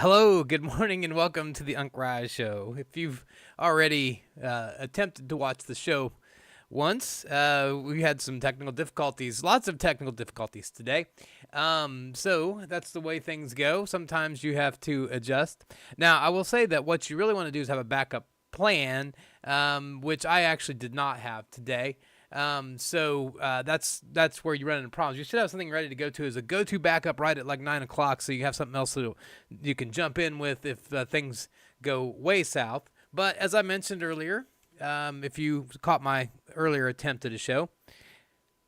Hello, good morning, and welcome to the Unc Rise Show. If you've already attempted to watch the show once, we had some technical difficulties, lots of technical difficulties today. So that's the way things go. Sometimes you have to adjust. Now, I will say that what you really want to do is have a backup plan, which I actually did not have today. So that's where you run into problems. You should have something ready to go to as a go-to backup right at like 9 o'clock, so you have something else that you can jump in with if things go way south. But as I mentioned earlier, if you caught my earlier attempt at a show,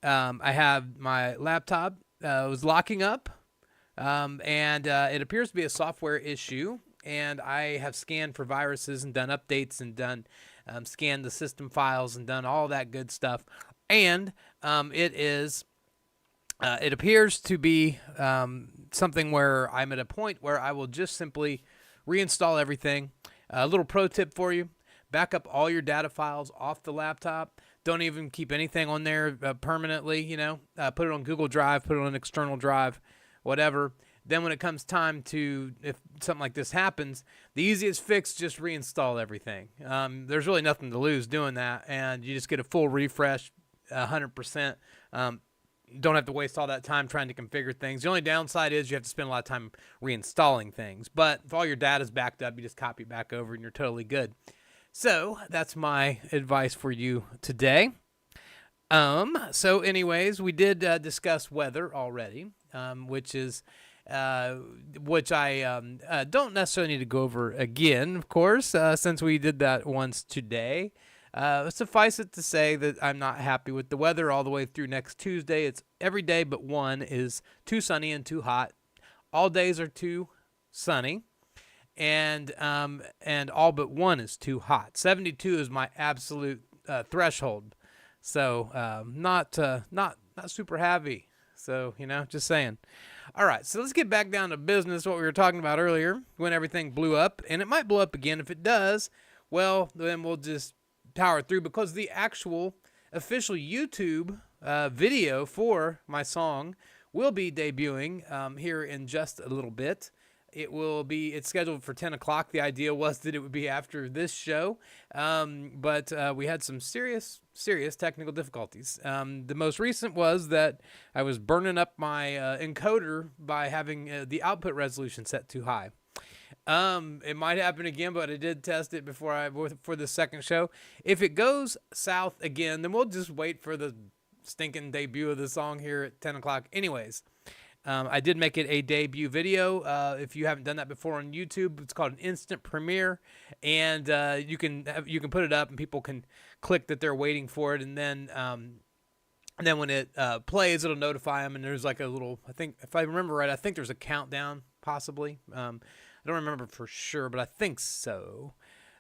I have my laptop was locking up, and it appears to be a software issue. And I have scanned for viruses and done updates and done scanned the system files and done all that good stuff. And it appears to be something where I'm at a point where I will just simply reinstall everything. A little pro tip for you: back up all your data files off the laptop. Don't even keep anything on there permanently. Put it on Google Drive, put it on an external drive, whatever. Then when it comes time to, if something like this happens, the easiest fix, just reinstall everything. There's really nothing to lose doing that, and you just get a full refresh, 100%. Don't have to waste all that time trying to configure things. The only downside is you have to spend a lot of time reinstalling things. But if all your data is backed up, you just copy it back over and you're totally good. So that's my advice for you today. So anyways, we did discuss weather already, which I don't necessarily need to go over again, of course, since we did that once today. Suffice it to say that I'm not happy with the weather all the way through next Tuesday. It's every day but one is too sunny and too hot. All days are too sunny, and all but one is too hot. 72 is my absolute threshold. So not super happy. So, just saying. All right, so let's get back down to business, what we were talking about earlier, when everything blew up. And it might blow up again. If it does, well, then we'll just power through, because the actual official YouTube video for my song will be debuting here in just a little bit. It's scheduled for 10 o'clock. The idea was that it would be after this show, but we had some serious technical difficulties. The most recent was that I was burning up my encoder by having the output resolution set too high. It might happen again, but I did test it for the second show. If it goes south again, then we'll just wait for the stinking debut of the song here at 10 o'clock. Anyways. I did make it a debut video. If you haven't done that before on YouTube, it's called an instant premiere, and you can put it up, and people can click that they're waiting for it, and then when it plays, it'll notify them. And there's like a little, I think, if I remember right, I think there's a countdown possibly. I don't remember for sure, but I think so.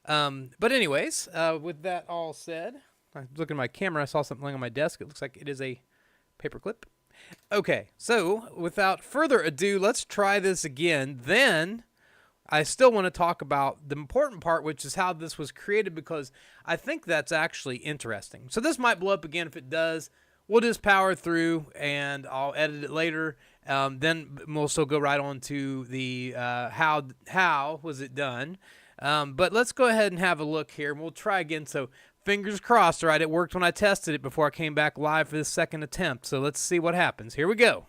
But anyways, with that all said, I was looking at my camera. I saw something laying on my desk. It looks like it is a paperclip. Okay, so without further ado, let's try this again. Then I still want to talk about the important part, which is how this was created, because I think that's actually interesting. So this might blow up again. If it does, we'll just power through, and I'll edit it later. Then we'll still go right on to the how was it done. But let's go ahead and have a look here, and we'll try again. So fingers crossed, right? It worked when I tested it before I came back live for this second attempt. So let's see what happens. Here we go.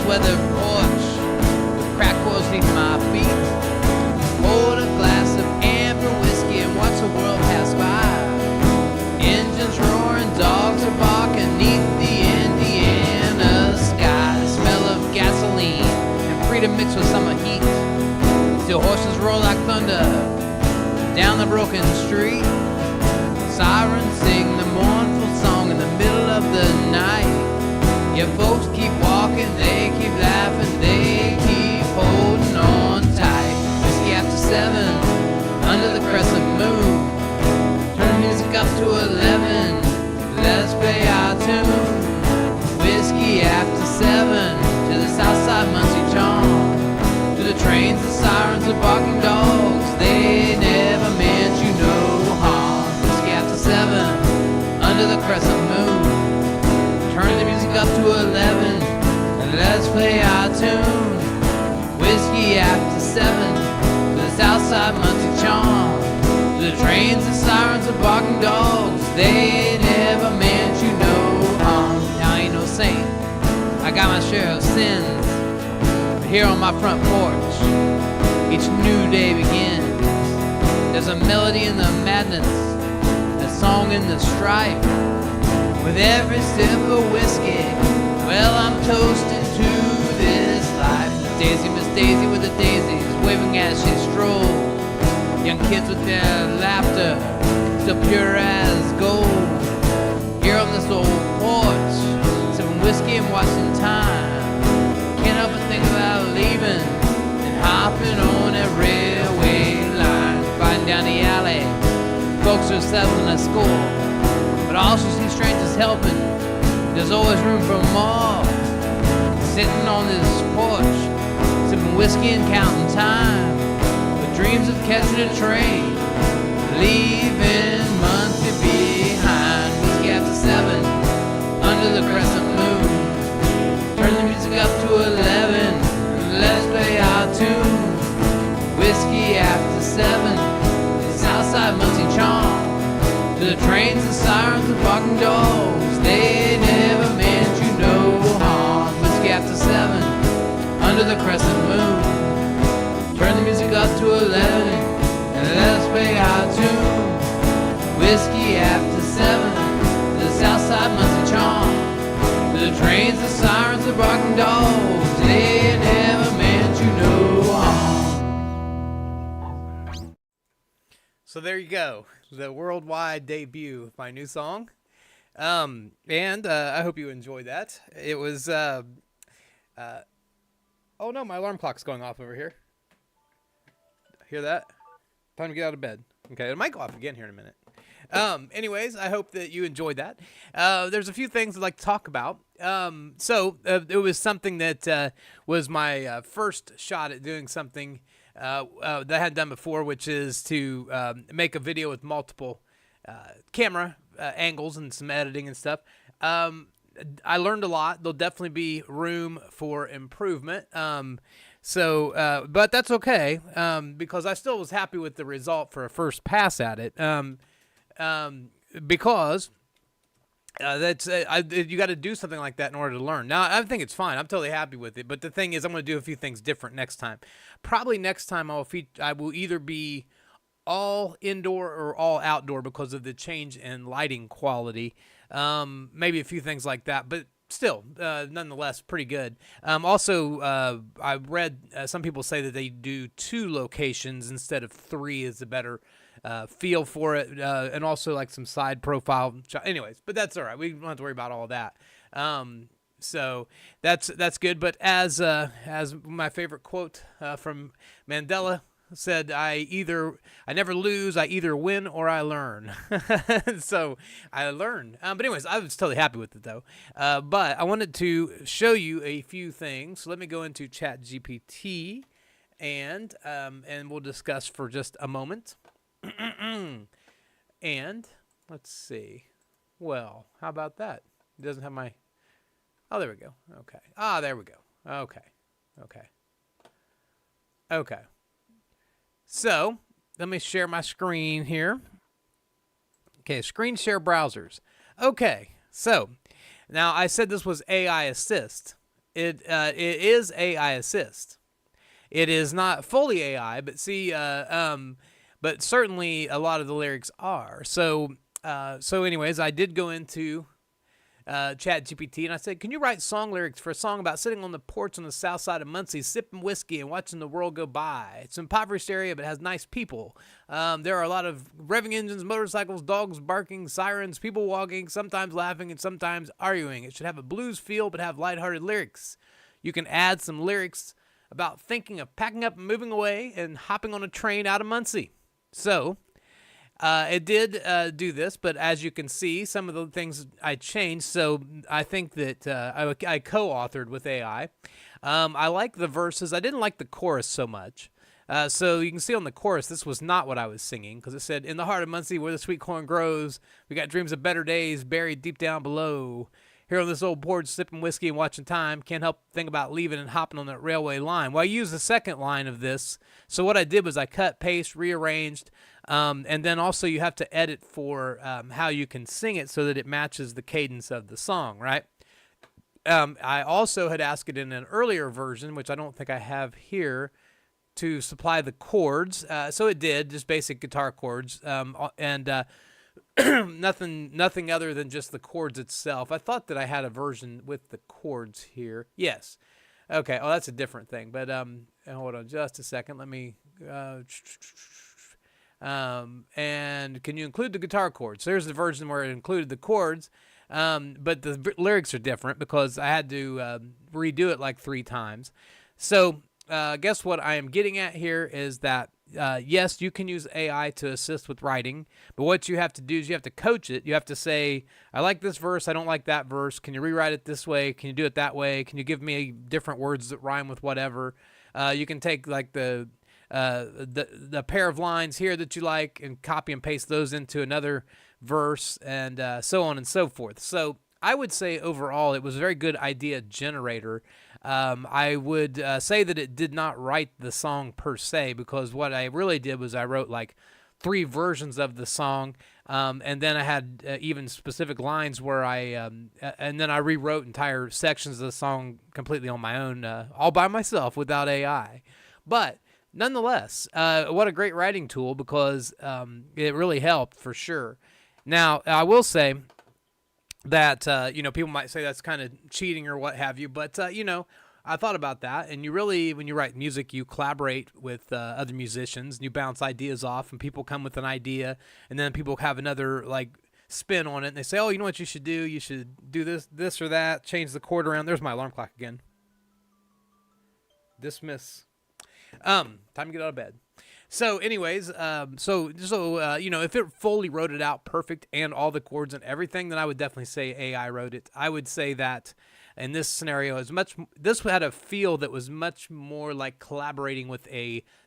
Weather porch with crack coils beneath my feet. Hold a glass of amber whiskey and watch the world pass by. Engines roaring, dogs are barking neath the Indiana sky. The smell of gasoline and freedom mixed with summer heat. Still horses roll like thunder down the broken street. Sirens sing the mournful song in the middle of the night. Yeah, folks keep walking talking, they keep laughing, they keep holding on tight. Whiskey after 7, under the crescent moon. Turn the music up to 11, let's play our tune. Whiskey after 7, to the Southside Muncie John. To the trains, the sirens, the barking dogs, they never meant you no harm. Whiskey after 7, under the crescent moon. Turn the music up to 11, and let's play our tune. Whiskey after 7, to the Southside Muncie John. To the trains, the sirens, the barking dogs, they never meant you no harm. Now I ain't no saint, I got my share of sins. Here on my front porch, each new day begins. There's a melody in the madness, a song in the strife. With every sip of whiskey, well, I'm toasting to this life. Daisy, Miss Daisy with the daisies, waving as she strolls. Young kids with their laughter, still pure as gold. Here on this old porch, sipping whiskey and watching time. Can't help but think about leaving and hopping on that railway line. Riding down the alley, folks are settling a score, but I also see strangers helping. There's always room for more. Sitting on this porch, sipping whiskey and counting time, with dreams of catching a train, leaving Muncie behind. Whiskey after 7, under the crescent moon. Turn the music up to 11, and let's play our tune. Whiskey after 7, the Southside Muncie charm. To the trains, the sirens, the barking dogs, they never meant you no harm. Whiskey after 7, under the crescent moon. Turn the music up to 11, and let's play our tune. Whiskey after 7, the Southside Muncie charm. To the trains, the sirens, the barking dogs, they never meant you no harm. So there you go, the worldwide debut of my new song. And I hope you enjoyed that. It was, oh no, my alarm clock's going off over here. Hear that? Time to get out of bed. Okay, it might go off again here in a minute. Anyways, I hope that you enjoyed that. There's a few things I'd like to talk about. It was something that was my first shot at doing something that I hadn't done before, which is to make a video with multiple camera angles and some editing and stuff. I learned a lot. There'll definitely be room for improvement. But that's okay, because I still was happy with the result for a first pass at it. Because you got to do something like that in order to learn. Now, I think it's fine. I'm totally happy with it. But the thing is, I'm going to do a few things different next time. Probably next time I will either be all indoor or all outdoor because of the change in lighting quality. Maybe a few things like that, but still, nonetheless, pretty good. Also, I read some people say that they do 2 locations instead of 3 is a better feel for it, and also like some side profile. Anyways, but that's all right. We don't have to worry about all of that. So that's good. But as my favorite quote from Mandela said, I never lose, I either win or I learn. So I learned. But anyways, I was totally happy with it though. But I wanted to show you a few things. So let me go into ChatGPT and we'll discuss for just a moment. And let's see. Well, how about that? It doesn't have my... Oh, there we go. Okay. There we go. Okay. So, let me share my screen here. Okay, screen share browsers. Okay, so, now I said this was AI Assist. It is AI Assist. It is not fully AI, but see, but certainly a lot of the lyrics are. So anyways, I did go into Chat GPT, and I said, can you write song lyrics for a song about sitting on the porch on the south side of Muncie, sipping whiskey and watching the world go by? It's an impoverished area, but has nice people. There are a lot of revving engines, motorcycles, dogs barking, sirens, people walking, sometimes laughing and sometimes arguing. It should have a blues feel, but have lighthearted lyrics. You can add some lyrics about thinking of packing up and moving away and hopping on a train out of Muncie. So it did do this, but as you can see, some of the things I changed. So I think that I co-authored with AI. I like the verses. I didn't like the chorus so much. So you can see on the chorus, this was not what I was singing, because it said, in the heart of Muncie where the sweet corn grows, we got dreams of better days buried deep down below. Here on this old porch, sipping whiskey and watching time, can't help think about leaving and hopping on that railway line. Well, I used the second line of this. So what I did was I cut, paste, rearranged, and then also you have to edit for how you can sing it so that it matches the cadence of the song, right? I also had asked it in an earlier version, which I don't think I have here, to supply the chords. So it did, just basic guitar chords, and nothing other than just the chords itself. I thought that I had a version with the chords here. Yes. Okay. Oh, that's a different thing. But hold on just a second. Let me. And can you include the guitar chords? There's the version where it included the chords, but the lyrics are different because I had to redo it like 3 times. So guess what I am getting at here is that yes, you can use AI to assist with writing, but what you have to do is you have to coach it. You have to say, I like this verse, I don't like that verse. Can you rewrite it this way? Can you do it that way? Can you give me different words that rhyme with whatever? You can take like the pair of lines here that you like and copy and paste those into another verse, and so on and so forth. So I would say overall it was a very good idea generator. I would say that it did not write the song per se, because what I really did was I wrote like 3 versions of the song, and then I had even specific lines where and then I rewrote entire sections of the song completely on my own, all by myself without AI. But nonetheless, what a great writing tool, because it really helped for sure. Now, I will say that, people might say that's kind of cheating or what have you, but, I thought about that, and you really, when you write music, you collaborate with other musicians, and you bounce ideas off, and people come with an idea, and then people have another, like, spin on it, and they say, oh, you know what you should do? You should do this or that, change the chord around. There's my alarm clock again. Dismiss. Time to get out of bed. So anyways, if it fully wrote it out perfect and all the chords and everything, then I would definitely say AI wrote it. I would say that in this scenario, this had a feel that was much more like collaborating with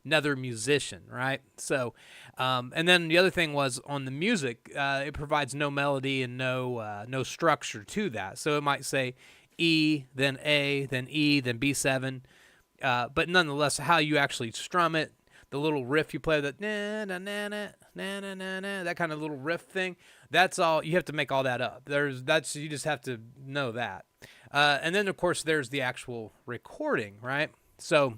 another musician, right? So, and then the other thing was on the music, it provides no melody and no structure to that. So it might say E, then A, then E, then B7. But nonetheless, how you actually strum it, the little riff you play, that na na na na na na na na, that kind of little riff thing, that's all. You have to make all that up. You just have to know that. And then of course there's the actual recording, right? So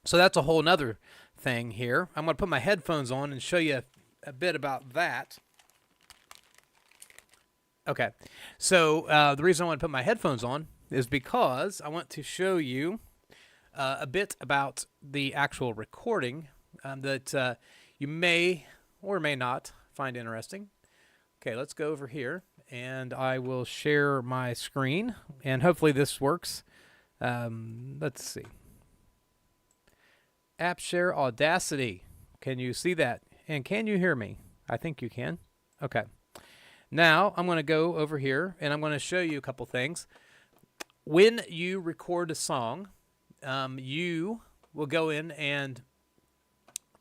that's a whole nother thing here. I'm going to put my headphones on and show you a bit about that. Okay, so the reason I want to put my headphones on is because I want to show you a bit about the actual recording that you may or may not find interesting. Okay, let's go over here, and I will share my screen, and hopefully this works. Let's see. App Share Audacity. Can you see that? And can you hear me? I think you can. Okay. Now I'm going to go over here, and I'm going to show you a couple things. When you record a song, you will go in and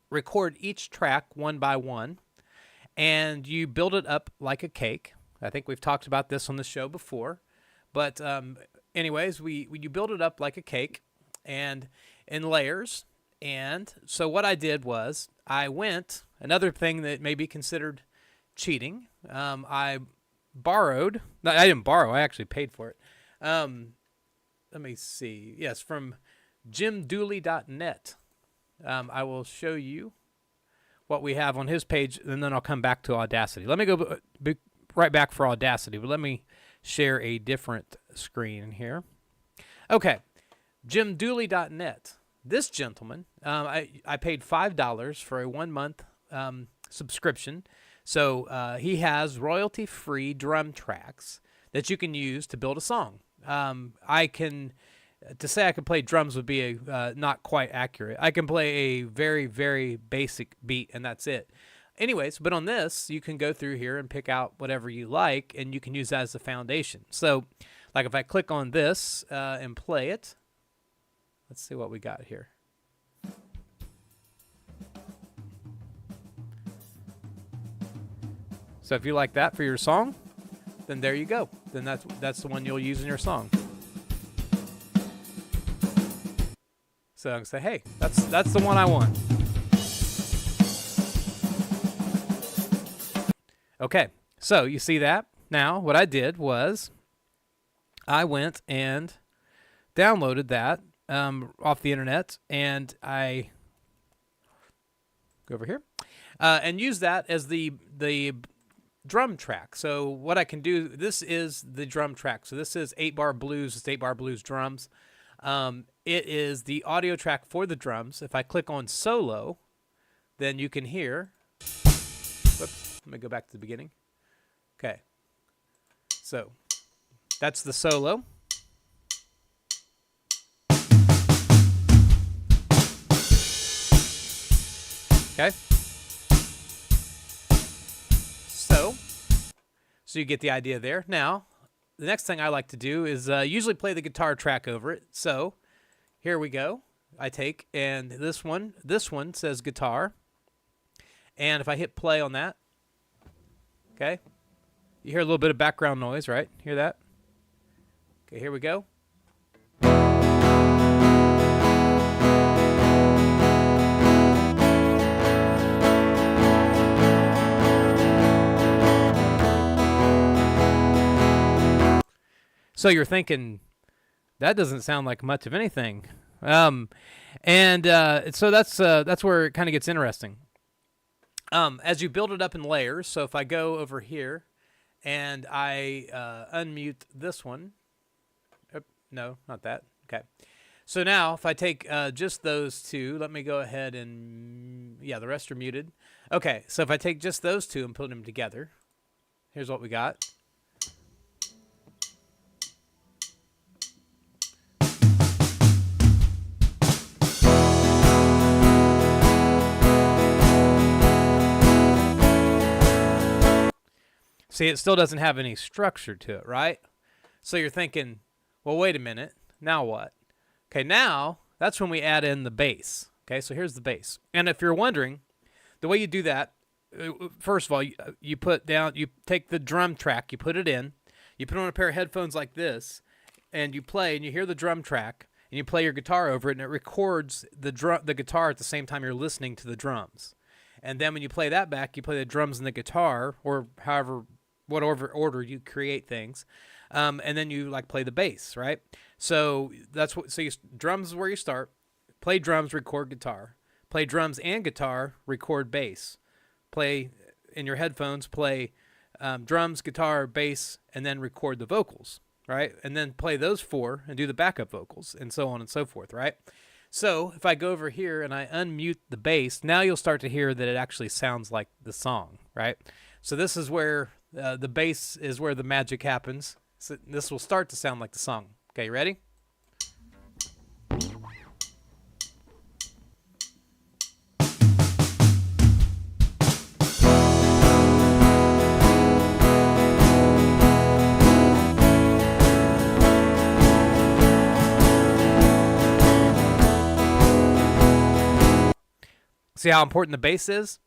record each track one by one, and you build it up like a cake. I think we've talked about this on the show before, but anyways, you build it up like a cake and in layers. And so what I did was another thing that may be considered cheating. I didn't borrow, I actually paid for it. Let me see. Yes, from jimdooley.net. I will show you what we have on his page, and then I'll come back to Audacity. Let me go right back for Audacity, but let me share a different screen here. Okay, JimDooley.net. This gentleman, I paid $5 for a 1-month subscription. So he has royalty-free drum tracks that you can use to build a song. To say I can play drums would be not quite accurate. I can play a very, very basic beat, and that's it. Anyways, but on this, you can go through here and pick out whatever you like, and you can use that as the foundation. So, like if I click on this and play it, let's see what we got here. So if you like that for your song, then there you go. Then that's the one you'll use in your song. So I can say, hey, that's the one I want. Okay, so you see that? Now, what I did was I went and downloaded that off the internet, and I go over here and use that as the drum track. So what I can do, this is the drum track. So this is 8-bar blues. It's 8-bar blues drums. It is the audio track for the drums. If I click on solo, then you can hear. Whoops, let me go back to the beginning. Okay. So that's the solo. Okay. So you get the idea there. Now, the next thing I like to do is usually play the guitar track over it. So here we go. I take, and this one says guitar. And if I hit play on that, okay, you hear a little bit of background noise, right? Hear that? Okay, here we go. So you're thinking, that doesn't sound like much of anything. So that's where it kind of gets interesting. As you build it up in layers, so if I go over here and I unmute this one. No, not that. Okay. So now if I take just those two, let me go ahead and, yeah, the rest are muted. Okay, so if I take just those two and put them together, here's what we got. See, it still doesn't have any structure to it, right? So you're thinking, well, wait a minute. Now what? Okay, now that's when we add in the bass. Okay, so here's the bass. And if you're wondering, the way you do that, first of all, you take the drum track, you put it in, you put on a pair of headphones like this, and you play, and you hear the drum track, and you play your guitar over it, and it records the guitar at the same time you're listening to the drums. And then when you play that back, you play the drums and the guitar, or whatever order you create things, and then you play the bass, right? So drums is where you start. Play drums, record guitar. Play drums and guitar, record bass. Play in your headphones, play drums, guitar, bass, and then record the vocals, right? And then play those four and do the backup vocals, and so on and so forth, right? So if I go over here and I unmute the bass, now you'll start to hear that it actually sounds like the song, right? So this is where the bass is where the magic happens. So this will start to sound like the song. Okay, you ready? See how important the bass is?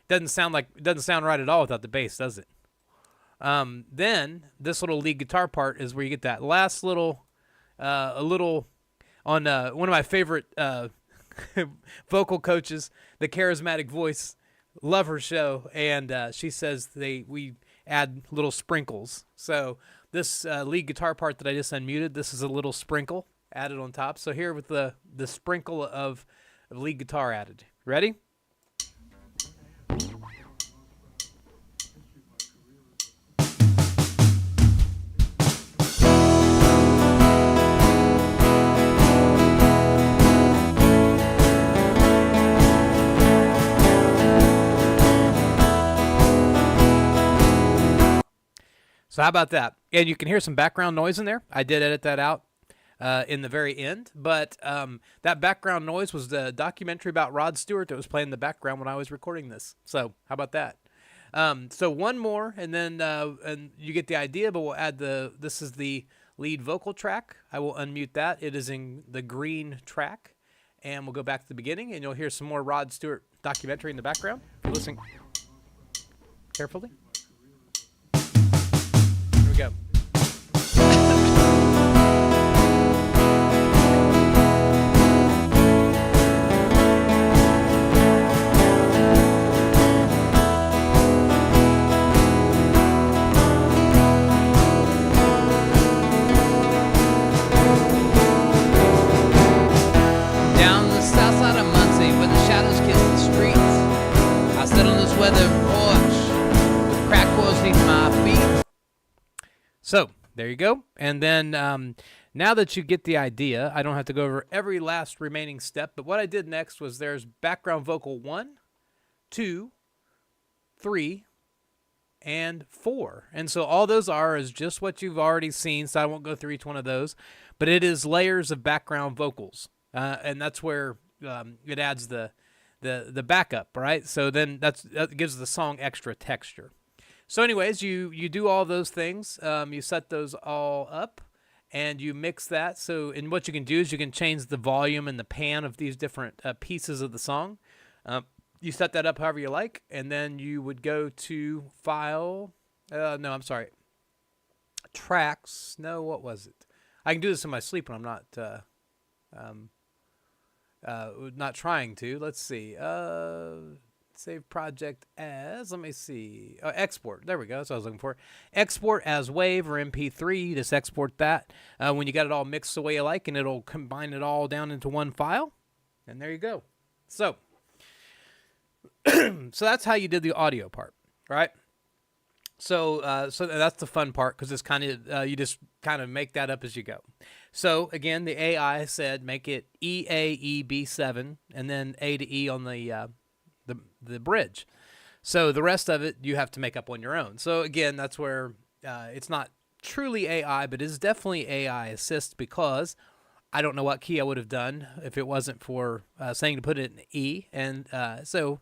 Doesn't sound right at all without the bass, does it? Then this little lead guitar part is where you get that last little, on one of my favorite vocal coaches, the Charismatic Voice. Love her show, and she says we add little sprinkles. So this lead guitar part that I just unmuted, this is a little sprinkle added on top. So here with the sprinkle of lead guitar added. Ready? So how about that? And you can hear some background noise in there. I did edit that out in the very end, but that background noise was the documentary about Rod Stewart that was playing in the background when I was recording this. So how about that? So one more, and then and you get the idea. But we'll add this is the lead vocal track. I will unmute that. It is in the green track, and we'll go back to the beginning, and you'll hear some more Rod Stewart documentary in the background. Listen carefully. Here we go. So there you go. And then now that you get the idea, I don't have to go over every last remaining step. But what I did next was there's background vocal 1, 2, 3, and 4. And so all those is just what you've already seen. So I won't go through each one of those. But it is layers of background vocals. And that's where it adds the backup, right? So then that gives the song extra texture. So anyways, you do all those things. You set those all up, and you mix that. So and what you can do is you can change the volume and the pan of these different pieces of the song. You set that up however you like, and then you would go to File. No, I'm sorry. Tracks. No, what was it? I can do this in my sleep when I'm not trying to. Let's see. Save project as, let me see, export. There we go. That's what I was looking for. Export as WAV or MP3. You just export that when you got it all mixed the way you like, and it'll combine it all down into one file. And there you go. So, so that's how you did the audio part, right? So, so that's the fun part because it's kind of you just kind of make that up as you go. So again, the AI said make it EAEB7 and then A to E on the bridge. So the rest of it you have to make up on your own. So again, that's where it's not truly AI, but it's definitely AI assist because I don't know what key I would have done if it wasn't for saying to put it in E. And so,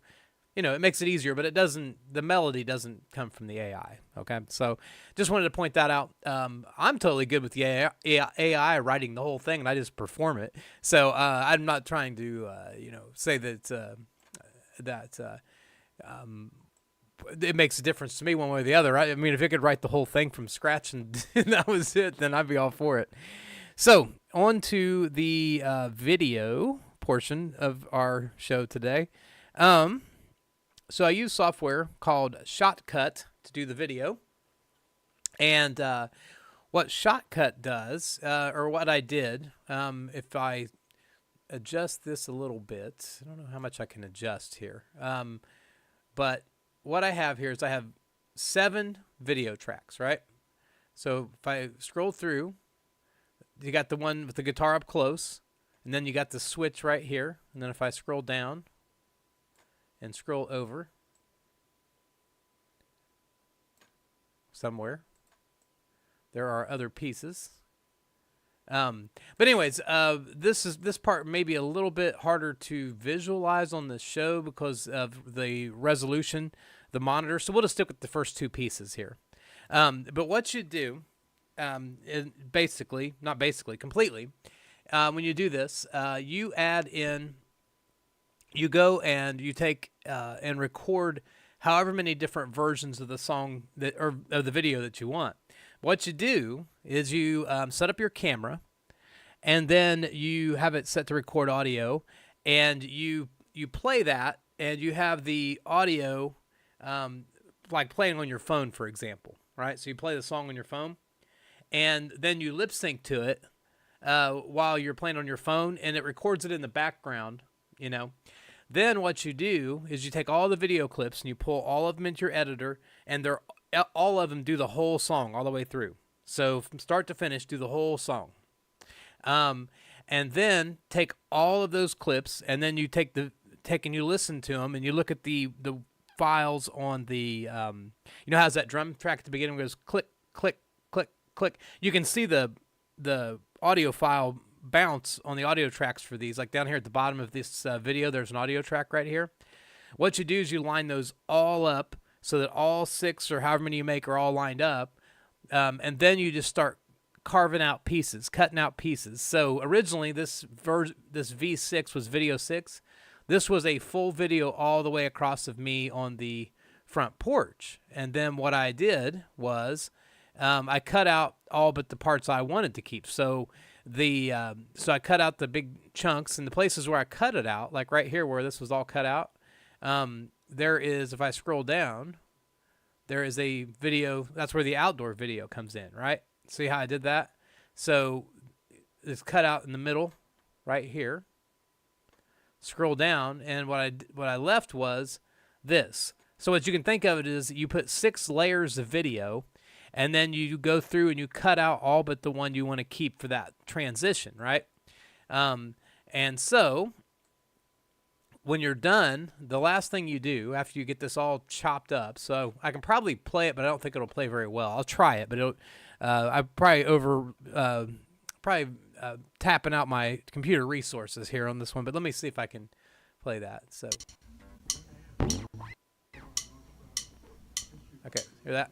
you know, it makes it easier, but it doesn't, the melody doesn't come from the AI. Okay. So just wanted to point that out. I'm totally good with the AI writing the whole thing and I just perform it. So I'm not trying to, you know, say that, it makes a difference to me one way or the other. Right? I mean, if it could write the whole thing from scratch and that was it, then I'd be all for it. So on to the video portion of our show today. So I use software called Shotcut to do the video. And what Shotcut does, or what I did, if I adjust this a little bit. I don't know how much I can adjust here. But what I have here is I have 7 video tracks, right? So if I scroll through, you got the one with the guitar up close, and then you got the switch right here. And then if I scroll down and scroll over somewhere, there are other pieces. But anyways, this part may be a little bit harder to visualize on the show because of the resolution, the monitor. So we'll just stick with the first 2 pieces here. But what you do, completely, when you do this, you add in, you go and you take and record however many different versions of the song or of the video that you want. What you do is you set up your camera, and then you have it set to record audio, and you play that, and you have the audio like playing on your phone, for example, right? So you play the song on your phone, and then you lip sync to it while you're playing on your phone, and it records it in the background, you know. Then what you do is you take all the video clips and you pull all of them into your editor, and all of them do the whole song all the way through. So from start to finish, do the whole song. And then take all of those clips, and then you and you listen to them, and you look at the files on the, you know, how's that drum track at the beginning goes click, click, click, click. You can see the audio file bounce on the audio tracks for these. Like down here at the bottom of this video, there's an audio track right here. What you do is you line those all up so that all 6 or however many you make are all lined up, and then you just start carving out pieces, cutting out pieces. So originally this V6 was video 6. This was a full video all the way across of me on the front porch. And then what I did was I cut out all but the parts I wanted to keep. So so I cut out the big chunks, and the places where I cut it out, like right here where this was all cut out, there is, if I scroll down, there is a video. That's where the outdoor video comes in, right? See how I did that? So it's cut out in the middle right here. Scroll down, and what I left was this. So what you can think of it is you put 6 layers of video, and then you go through and you cut out all but the one you want to keep for that transition, right? And so when you're done, the last thing you do after you get this all chopped up, so I can probably play it, but I don't think it'll play very well. I'll try it, but I'm probably tapping out my computer resources here on this one, but let me see if I can play that. So, okay, hear that?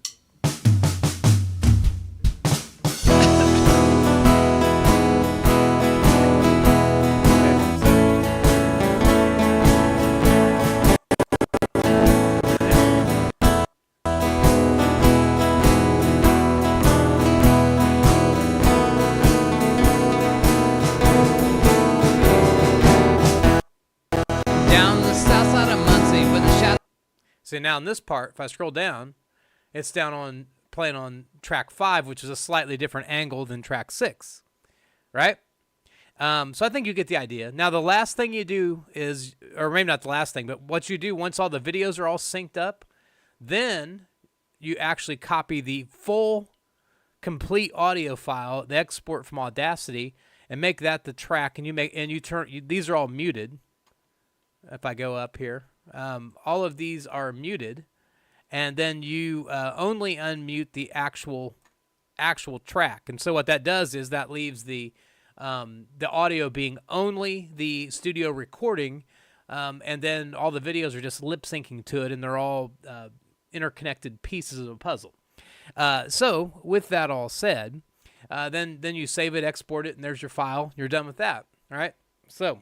So now in this part, if I scroll down, it's playing on track 5, which is a slightly different angle than track 6, right? So I think you get the idea. Now the last thing you do is, or maybe not the last thing, but what you do once all the videos are all synced up, then you actually copy the full, complete audio file, the export from Audacity, and make that the track. And these are all muted. If I go up here. All of these are muted, and then you only unmute the actual track. And so what that does is that leaves the audio being only the studio recording, and then all the videos are just lip syncing to it, and they're all interconnected pieces of a puzzle. So with that all said, then you save it, export it, and there's your file. You're done with that. All right. So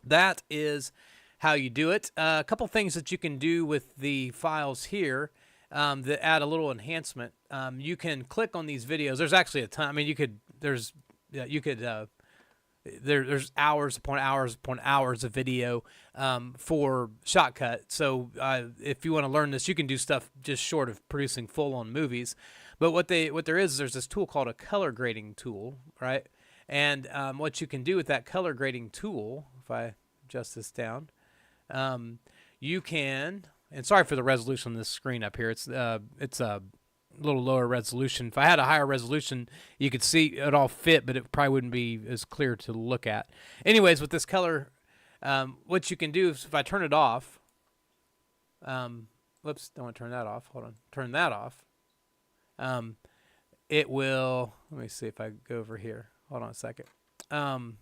that is how you do it. A couple things that you can do with the files here that add a little enhancement. You can click on these videos. There's actually a ton. I mean, there's hours upon hours upon hours of video for Shotcut. So if you want to learn this, you can do stuff just short of producing full-on movies. But what there is there's this tool called a color grading tool, right? And what you can do with that color grading tool, if I adjust this down, you can, and sorry for the resolution on this screen up here. It's a little lower resolution. If I had a higher resolution, you could see it all fit, but it probably wouldn't be as clear to look at. Anyways, with this color, what you can do is if I turn it off, whoops, don't want to turn that off. Hold on, turn that off. It will, let me see if I go over here. Hold on a second. All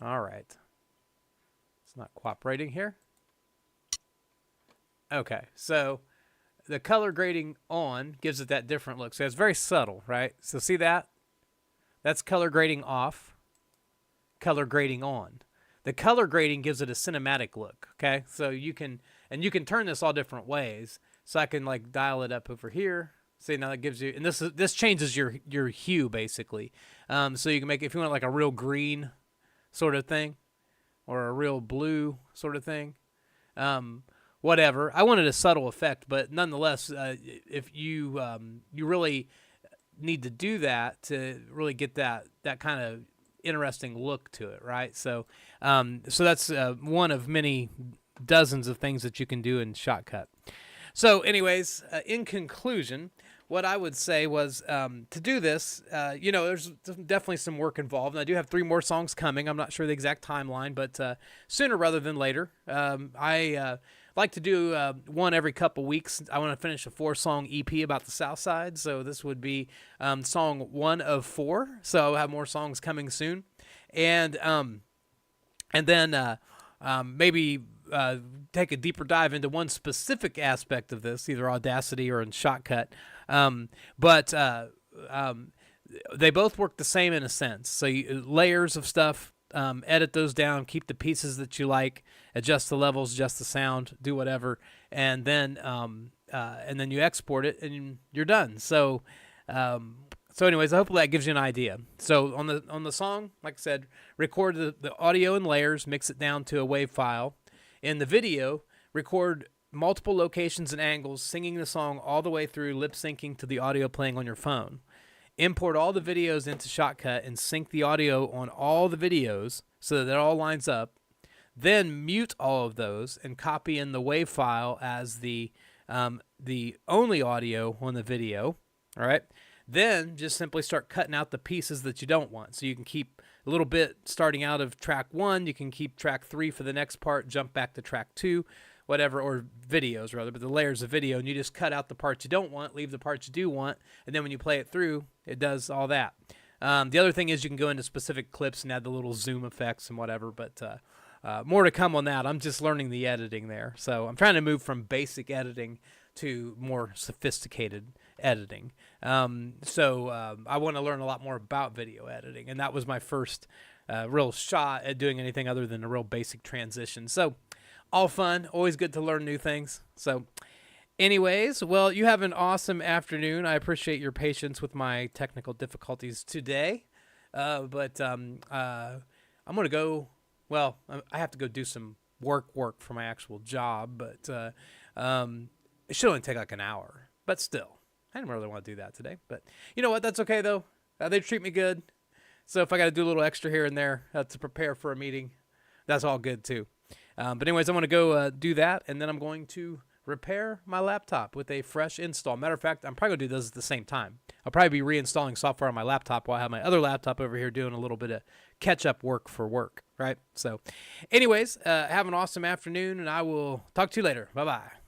right. It's not cooperating here. Okay, so the color grading on gives it that different look. So it's very subtle, right? So see that? That's color grading off, color grading on. The color grading gives it a cinematic look, okay? So you can turn this all different ways. So I can like dial it up over here. See, now that gives you, and this changes your hue basically. So you can make, if you want like a real green sort of thing, or a real blue sort of thing, whatever. I wanted a subtle effect, but nonetheless, if you really need to do that to really get that kind of interesting look to it, right? So that's one of many dozens of things that you can do in Shotcut. So anyways, in conclusion, what I would say was to do this, there's definitely some work involved. And I do have 3 more songs coming. I'm not sure the exact timeline, but sooner rather than later. like to do one every couple weeks. I want to finish a 4-song EP about the South Side, so this would be song 1 of 4. So I'll have more songs coming soon, and then maybe take a deeper dive into one specific aspect of this, either Audacity or in Shotcut. But they both work the same in a sense. So layers of stuff. Edit those down, keep the pieces that you like, adjust the levels, adjust the sound, do whatever, and then you export it and you're done. So anyways, hopefully that gives you an idea. So on the song, like I said, record the audio in layers, mix it down to a WAV file. In the video, record multiple locations and angles, singing the song all the way through, lip syncing to the audio playing on your phone. Import all the videos into Shotcut and sync the audio on all the videos so that it all lines up. Then mute all of those and copy in the WAV file as the only audio on the video. All right. Then just simply start cutting out the pieces that you don't want. So you can keep a little bit starting out of track 1. You can keep track 3 for the next part, jump back to track 2. Whatever, or videos rather, but the layers of video, and you just cut out the parts you don't want, leave the parts you do want, and then when you play it through, it does all that. The other thing is you can go into specific clips and add the little zoom effects and whatever, but more to come on that. I'm just learning the editing there. So I'm trying to move from basic editing to more sophisticated editing. I want to learn a lot more about video editing, and that was my first real shot at doing anything other than a real basic transition. So all fun, always good to learn new things. So anyways, well, you have an awesome afternoon. I appreciate your patience with my technical difficulties today. But I'm going to go, well, I have to go do some work for my actual job, but it should only take like an hour. But still, I didn't really want to do that today. But you know what? That's okay, though. They treat me good. So if I got to do a little extra here and there to prepare for a meeting, that's all good, too. But anyways, I'm going to go do that, and then I'm going to repair my laptop with a fresh install. Matter of fact, I'm probably going to do those at the same time. I'll probably be reinstalling software on my laptop while I have my other laptop over here doing a little bit of catch-up work for work, right? So anyways, have an awesome afternoon, and I will talk to you later. Bye-bye.